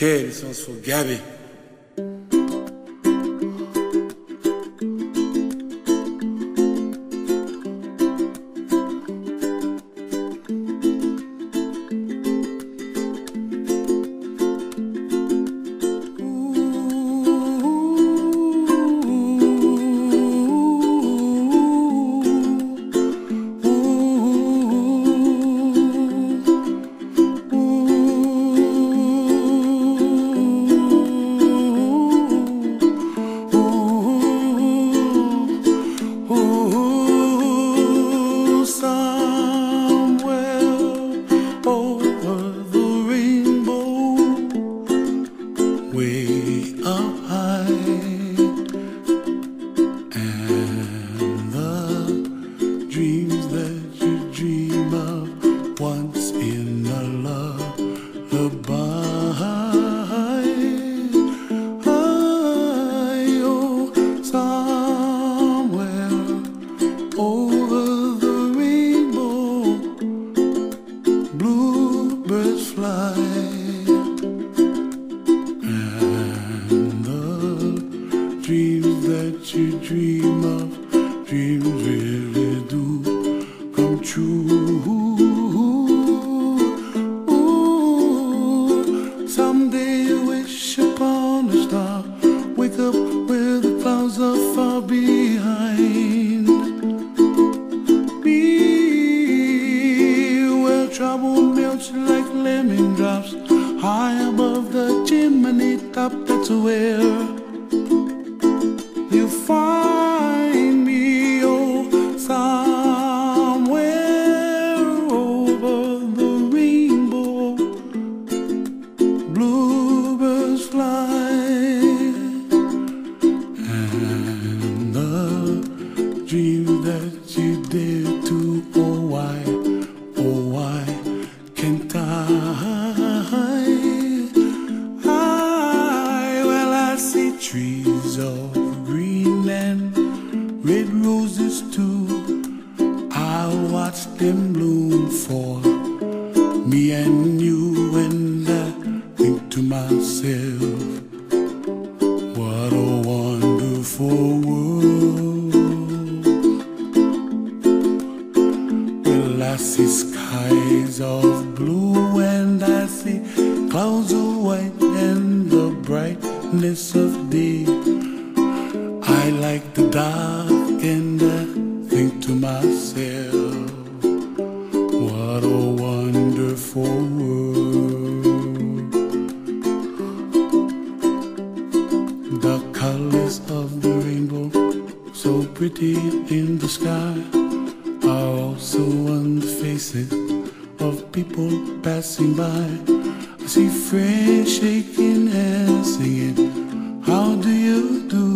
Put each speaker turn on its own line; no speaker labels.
Okay, this one's for Gabby. Way up high, and the dreams that you dream of once in a lullaby. Oh, somewhere over the rainbow, bluebirds fly. Dreams that you dream of, dreams really do come true. Ooh, someday you wish upon a star, wake up where the clouds are far behind me, where trouble melts like lemon drops high above the chimney top. That's where you find me, oh, somewhere over the rainbow, bluebirds fly, and the dreams that you dare to, oh why can't well, I see trees of green and red roses too. I watch them bloom for me and you, and I think to myself, what a wonderful world. Well, I see skies of blue and I see clouds of white and the brightness of day. I like the dark and I think to myself, what a wonderful world. The colors of the rainbow, so pretty in the sky, are also on the faces of people passing by. I see friends shaking hands singing, how do you do?